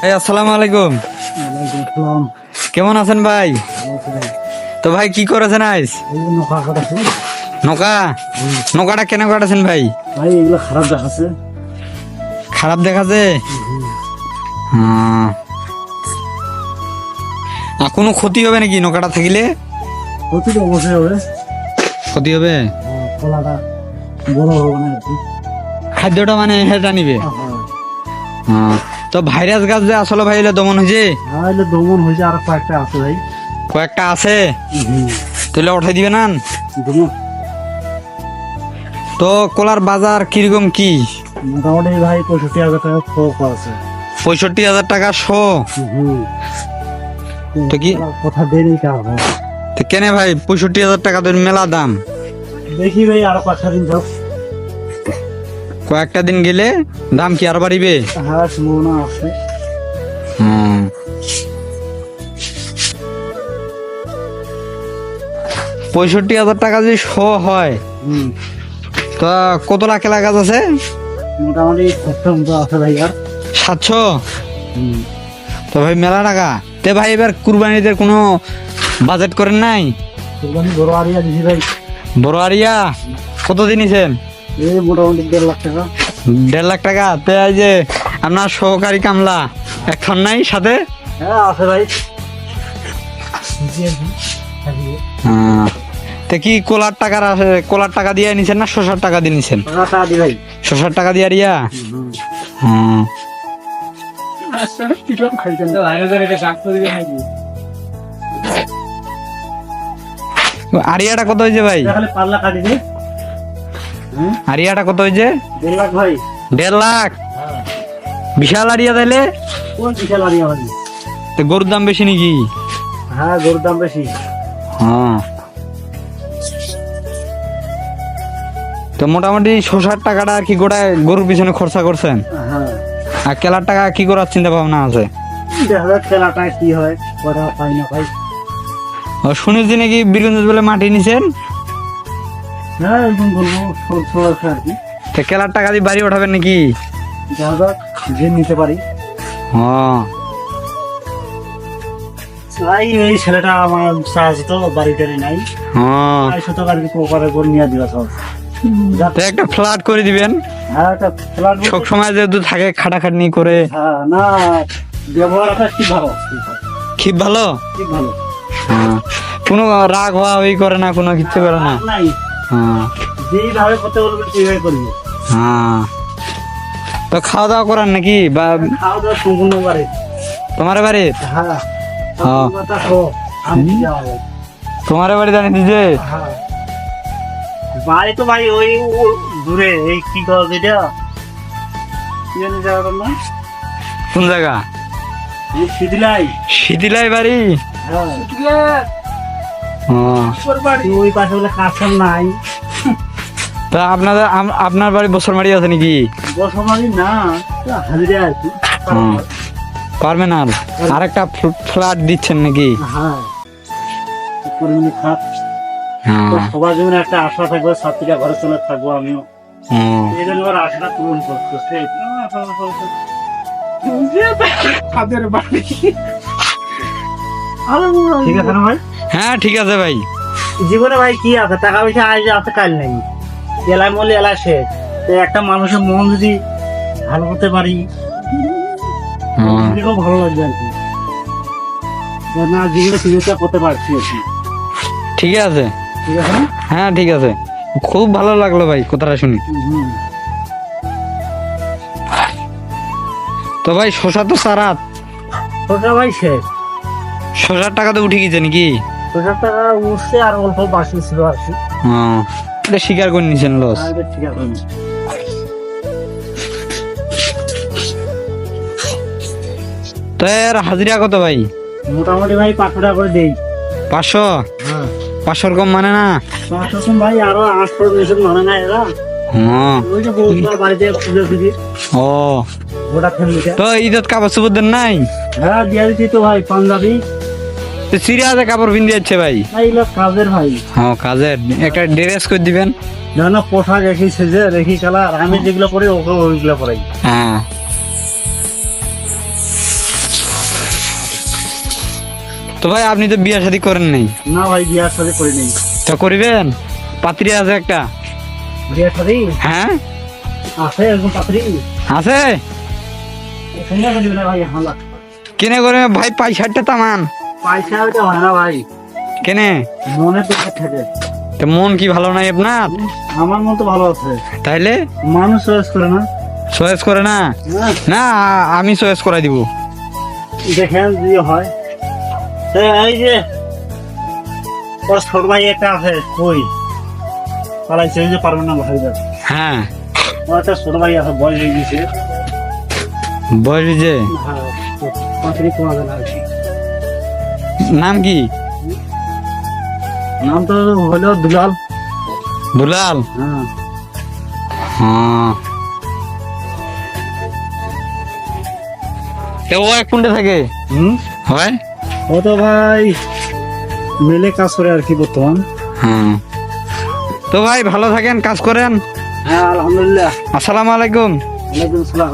আসসালামু আলাইকুম। কেমন আছেন ভাই? তো ভাই কি করেছেন আজ? নৌকা নৌকাটা কেন কাটাছেন ভাই? ভাই এগুলো খারাপ দেখাচ্ছে। খারাপ দেখাচ্ছে? কোনো ক্ষতি হবে নাকি নৌকাটা থাকিলে? ক্ষতি তো অবশ্যই হবে। ক্ষতি হবে? কলাটা বড় হবে না আর কি। খাদ্যটা মানে হেটা নিবে। তো ভাইরাস গাছ যে আসলে ভাই এলে দমন হয়েছে? হ্যাঁ এগুলো দমন হয়েছে, আর কয়েকটা আছে ভাই। কয়েকটা আছে? তাহলে উঠাই দিবে না? দমন তো কলার বাজার কিরকম কি? মোটামুটি ভাই 65,000 টাকা খরচ আছে। 65,000 টাকা শো? তো কি কথা দেরি কাজ হয়। তো কেনে ভাই 65,000 টাকা তো মেলা দাম। দেখি ভাই আরো 5-6 দিন যাও। কয়েকটা দিন গেলে দাম কি আর বাড়িবে? হ্যাঁ সম্ভাবনা আছে। 65,000 টাকা যদি শো হয় তা কত লাখ গাছ আছে? মোটামুটি 700 মতো আছে ভাই। আর 700? তো ভাই মেলা টাকা। তে ভাই এবার কুরবানিদের কোনো বাজেট করেন নাই? কুরবানি বড় আরিয়া দিছি ভাই। বড় আরিয়া কত দিনিছেন? এই মোটামুটি 1.5 লাখ টাকা। 1.5 লাখ টাকা? তে এই যে আপনার সহকারী কামলা এখন নাই সাথে? হ্যাঁ আছে ভাই। তে কি কোলার টাকা দিয়ে নিছেন না শসার টাকা দিয়ে নিছেন? টাকা দি ভাই। শসার টাকা দিয়ে আরিয়া? আরিয়াটা কত হয়েছে ভাই? পাল্লা কাটি দে। আরিয়াটা কত হয়েছে? 1.5 লাখ ভাই। 1.5 লাখ? বিশাল আরিয়া তাইলে? কোন বিশাল আরিয়া ভাই? তো গরুর দাম বেশি নাকি? হ্যাঁ গরুর দাম বেশি। তো মোটামুটি 60 টাকাটা আর কি গোটায় গরুর পিছনে খরচা করছেন? হ্যাঁ। আর কেলার টাকা কি করার চিন্তা ভাবনা আছে? দেখা যাক খেলাটা কি হয়, করা পাই না পাই। শুনেছি নাকি বীরগঞ্জ বলে মাটি নিছেন? হ্যাঁ এরকম বলবো আছে আর কি। তো কেলার টাকা দিয়ে বাড়ি উঠাবেন নাকি? দেখা যাক যে নিতে পারি। এই ছেলেটা আমার সাহায্য তো বাড়িটারি নাই। শত আর কি করে করে নিয়ে দিবা সব। তো একটা ফ্ল্যাট করে দিবেন। হ্যাঁ একটা ফ্ল্যাট সব সময় যেহেতু থাকে খাটাখাটনি করে। হ্যাঁ না ব্যবহারটা কি ভালো। খুব ভালো? খুব ভালো। কোনো রাগ হওয়া ওই করে না, কোনো কিচ্ছু করে না? নাই। যেইভাবে করতে বলবে সেইভাবে করবি। তো খাওয়া দাওয়া করার নাকি? বা খাওয়া দাওয়া সম্পূর্ণ বাড়ি। তোমার বাড়ি? হ্যাঁ তোমার বাড়ি জানি নিজে? বাড়ি তো ভাই ওই দূরে। এই কি কর এটা কোন জায়গা? শীতিলাই বাড়ি? ওই পাশে বলে কাঁচন নাই। তা আপনার বাড়ি বছরমারি আছে নাকি? বছরমারি না, হাজিরা আর কি। পারবেন আর আরেকটা ফ্ল্যাট দিচ্ছেন নাকি? হ্যাঁ সবার জন্য একটা আশা থাকবে, সাতটা ঘরে চলে থাকবো আমিও। এই জন্য আশাটা পূরণ করতেছে। ঠিক আছে না ভাই? হ্যাঁ ঠিক আছে ভাই। জীবনে ভাই কি আছে, টাকা পয়সা আজ আছে কাল নেই। এলায় মরলে এলায় শেষ। একটা মানুষের মন যদি ভালো করতে পারি ভালো লাগবে আর কি। না জীবনে চিকিৎসা করতে পারছি আর কি। ঠিক আছে। ঠিক আছে। হ্যাঁ ঠিক আছে, খুব ভালো লাগলো ভাই কথাটা শুনি। তো ভাই শশা তো সারাত? শশা ভাই শেষ। শশার টাকা তো উঠে গেছে নাকি? শশার টাকা উঠছে আর অল্প বাকি ছিল আর কি। এটা স্বীকার করে নিছেন লস? ঠিক আছে। তো এর হাজিরা কত ভাই? মোটামুটি ভাই 500 টাকা করে দেই। 500? 500 কম মানে না? 500 কম ভাই, আরো 800 নিচে মানে না এরা। ওই যে বউটার বাড়িতে পুজো দিদি। ওটা ফ্যামিলিতে। তো ঈদত কাপড় চোপড় দেন নাই? হ্যাঁ দিয়ে দিচ্ছি তো ভাই, পাঞ্জাবি। সিরিয়াসে কাপড় পিন যাচ্ছে ভাই? এইগুলো কাজের ভাই। কাজের একটা ড্রেস করে দিবেন। না পোশাক একই সেজে একই কালার, আমি যেগুলো পরি ওইগুলো পরাই। তো ভাই আপনি তো বিয়ে শাদী করেন নাই, না ভাই বিয়ার সাথে করে নেই। তো করিবেন? পাত্রী আছে একটা? বিয়ার সাথে হ্যাঁ আছে এরকম পাত্রী? আছে। শুনে দিবি না ভাই হালা। কেনে করে ভাই পয়সাটা তামান? পয়সা ওইটা হয় না ভাই, কেনে? মনে তো থাকে। তো মন কি ভালো নাই আপনার? আমার মন তো ভালো আছে, তাইলে মানুষ চয়েস করে না। চয়েস করে না? না, না আমি চয়েস করাই দিব। দেখেন যদি হয়। তো এই যে ওর ছোট ভাই একটা আছে, কই পালাইছে, ওই যে পারবেন না ভাই। হ্যাঁ ওর একটা ছোট ভাই আছে, বয়স হয়ে গেছে। বয়স যে হ্যাঁ, পাত্রী কোয়া যায় না আর কি। নাম কি? নাম তো হলো দুলাল। দুলাল? হ্যাঁ, হ্যাঁ। তো ও এক কোনটা থাকে হয়? ও তো ভাই মেলে কাজ করে আর কি বর্তমান। হ্যাঁ। তো ভাই ভালো থাকেন, কাজ করেন। হ্যাঁ আলহামদুলিল্লাহ। আসসালামু আলাইকুম। ওয়ালাইকুম আসসালাম।